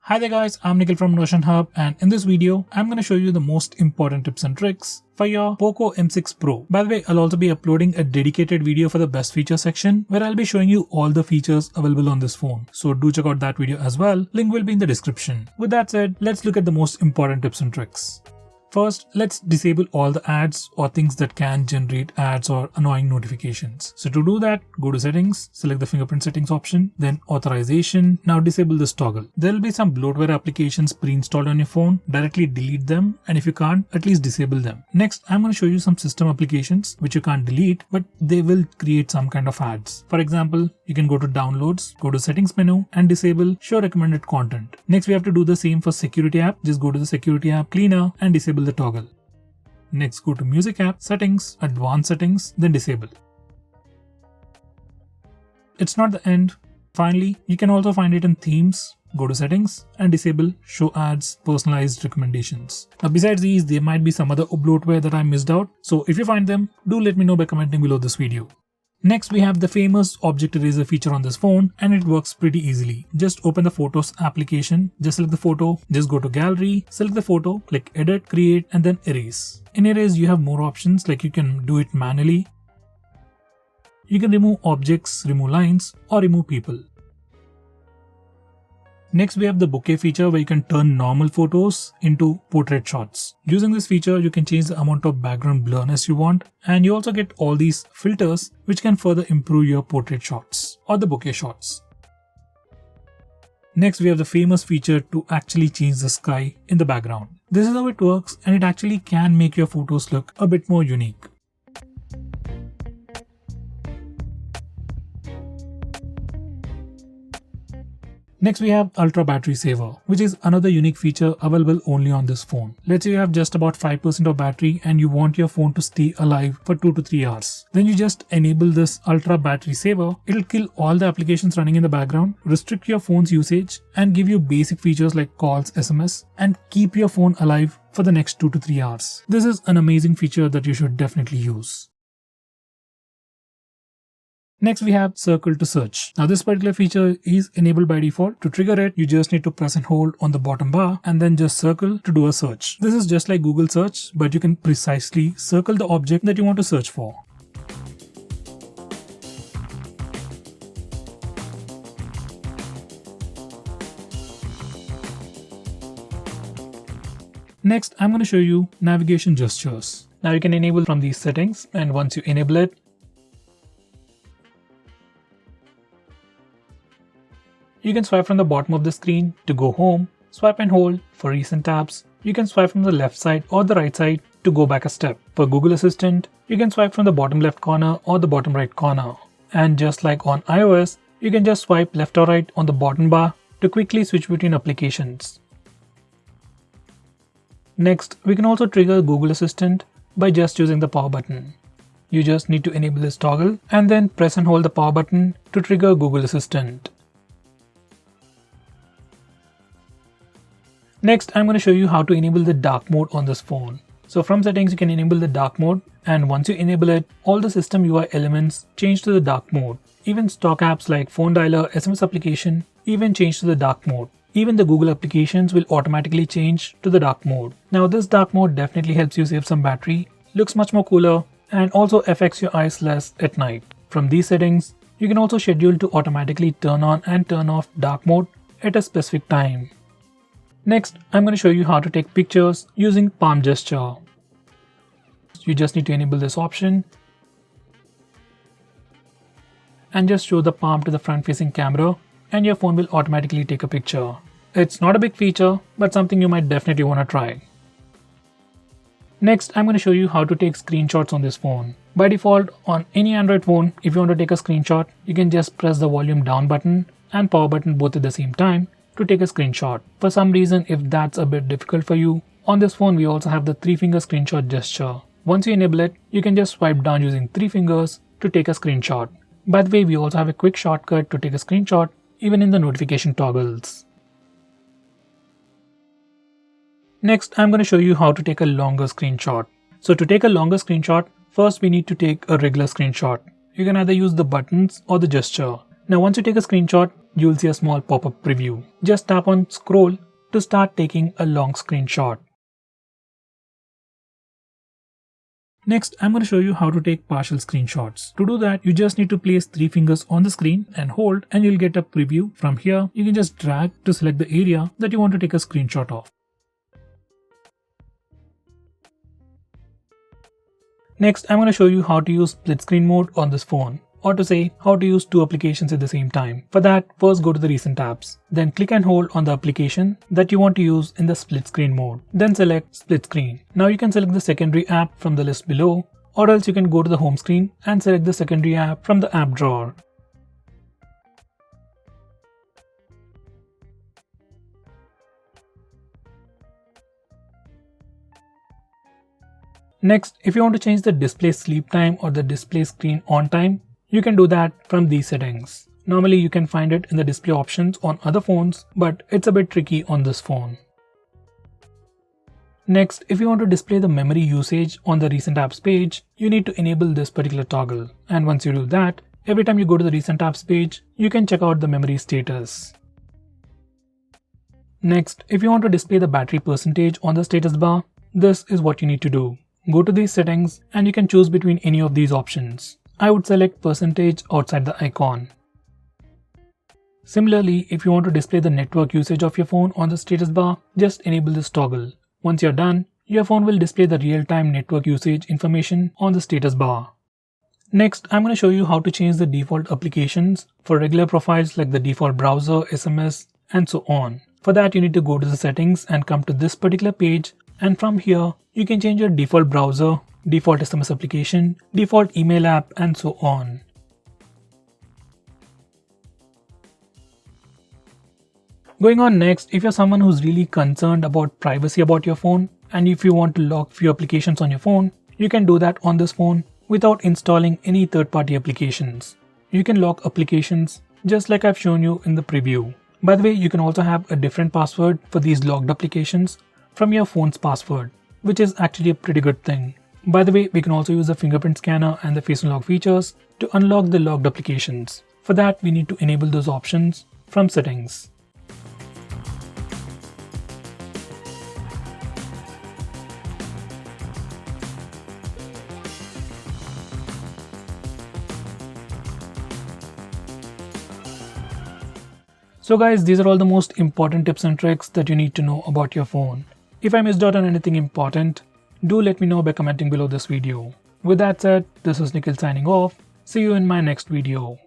Hi there guys, I'm Nikhil from notionhub, and in this video, I'm going to show you the most important tips and tricks for your Poco M6 Pro. By the way, I'll also be uploading a dedicated video for the best feature section where I'll be showing you all the features available on this phone. So do check out that video as well. Link will be in the description. With that said, let's look at the most important tips and tricks. First, let's disable all the ads or things that can generate ads or annoying notifications. So to do that, go to settings, select the fingerprint settings option, then authorization. Now disable this toggle. There will be some bloatware applications pre-installed on your phone. Directly delete them, and if you can't, at least disable them. Next, I'm going to show you some system applications which you can't delete, but they will create some kind of ads. For example, you can go to downloads, go to settings menu and disable show recommended content. Next, we have to do the same for security app. Just go to the security app cleaner and disable the toggle. Next, go to music app, settings, advanced settings, then disable. It's not the end. Finally, you can also find it in themes. Go to settings and disable show ads personalized recommendations. Now besides these, there might be some other bloatware that I missed out. So if you find them, do let me know by commenting below this video. Next, we have the famous object eraser feature on this phone, and it works pretty easily. Just open the Photos application, just select the photo, just go to gallery, select the photo, click edit, create, and then erase. In erase, you have more options, like you can do it manually. You can remove objects, remove lines, or remove people. Next, we have the bokeh feature where you can turn normal photos into portrait shots. Using this feature, you can change the amount of background blurriness you want, and you also get all these filters which can further improve your portrait shots or the bokeh shots. Next, we have the famous feature to actually change the sky in the background. This is how it works, and it actually can make your photos look a bit more unique. Next, we have Ultra Battery Saver, which is another unique feature available only on this phone. Let's say you have just about 5% of battery and you want your phone to stay alive for 2 to 3 hours. Then you just enable this Ultra Battery Saver. It'll kill all the applications running in the background, restrict your phone's usage, and give you basic features like calls, SMS, and keep your phone alive for the next 2 to 3 hours. This is an amazing feature that you should definitely use. Next, we have Circle to Search. Now this particular feature is enabled by default. To trigger it, you just need to press and hold on the bottom bar and then just circle to do a search. This is just like Google search, but you can precisely circle the object that you want to search for. Next, I'm going to show you navigation gestures. Now you can enable from these settings, and once you enable it, you can swipe from the bottom of the screen to go home, swipe and hold for recent tabs. You can swipe from the left side or the right side to go back a step. For Google Assistant, you can swipe from the bottom left corner or the bottom right corner. And just like on iOS, you can just swipe left or right on the bottom bar to quickly switch between applications. Next, we can also trigger Google Assistant by just using the power button. You just need to enable this toggle and then press and hold the power button to trigger Google Assistant. Next, I'm going to show you how to enable the dark mode on this phone. So from settings, you can enable the dark mode, and once you enable it, all the system UI elements change to the dark mode. Even stock apps like phone dialer, SMS application even change to the dark mode. Even the Google applications will automatically change to the dark mode. Now this dark mode definitely helps you save some battery, looks much more cooler, and also affects your eyes less at night. From these settings, you can also schedule to automatically turn on and turn off dark mode at a specific time. Next, I'm going to show you how to take pictures using palm gesture. You just need to enable this option and just show the palm to the front-facing camera, and your phone will automatically take a picture. It's not a big feature, but something you might definitely want to try. Next, I'm going to show you how to take screenshots on this phone. By default, on any Android phone, if you want to take a screenshot, you can just press the volume down button and power button both at the same time to take a screenshot. For some reason, if that's a bit difficult for you, on this phone we also have the 3-finger screenshot gesture. Once you enable it, you can just swipe down using 3 fingers to take a screenshot. By the way, we also have a quick shortcut to take a screenshot even in the notification toggles. Next, I'm going to show you how to take a longer screenshot. So to take a longer screenshot, first we need to take a regular screenshot. You can either use the buttons or the gesture. Now once you take a screenshot, you'll see a small pop-up preview. Just tap on scroll to start taking a long screenshot. Next, I'm going to show you how to take partial screenshots. To do that, you just need to place 3 fingers on the screen and hold, and you'll get a preview. From here, you can just drag to select the area that you want to take a screenshot of. Next, I'm going to show you how to use split screen mode on this phone, or to say how to use 2 applications at the same time. For that, first go to the recent apps. Then click and hold on the application that you want to use in the split screen mode. Then select split screen. Now you can select the secondary app from the list below, or else you can go to the home screen and select the secondary app from the app drawer. Next, if you want to change the display sleep time or the display screen on time, you can do that from these settings. Normally you can find it in the display options on other phones, but it's a bit tricky on this phone. Next, if you want to display the memory usage on the recent apps page, you need to enable this particular toggle. And once you do that, every time you go to the recent apps page, you can check out the memory status. Next, if you want to display the battery percentage on the status bar, this is what you need to do. Go to these settings and you can choose between any of these options. I would select percentage outside the icon. Similarly, if you want to display the network usage of your phone on the status bar, just enable this toggle. Once you're done, your phone will display the real-time network usage information on the status bar. Next, I'm going to show you how to change the default applications for regular profiles like the default browser, SMS, and so on. For that, you need to go to the settings and come to this particular page, and from here, you can change your default browser, default SMS application, default email app, and so on. Going on next, if you're someone who's really concerned about privacy about your phone, and if you want to lock few applications on your phone, you can do that on this phone without installing any third-party applications. You can lock applications just like I've shown you in the preview. By the way, you can also have a different password for these locked applications from your phone's password, which is actually a pretty good thing. By the way, we can also use the fingerprint scanner and the face unlock features to unlock the locked applications. For that, we need to enable those options from settings. So guys, these are all the most important tips and tricks that you need to know about your phone. If I missed out on anything important, do let me know by commenting below this video. With that said, this is Nikhil signing off. See you in my next video.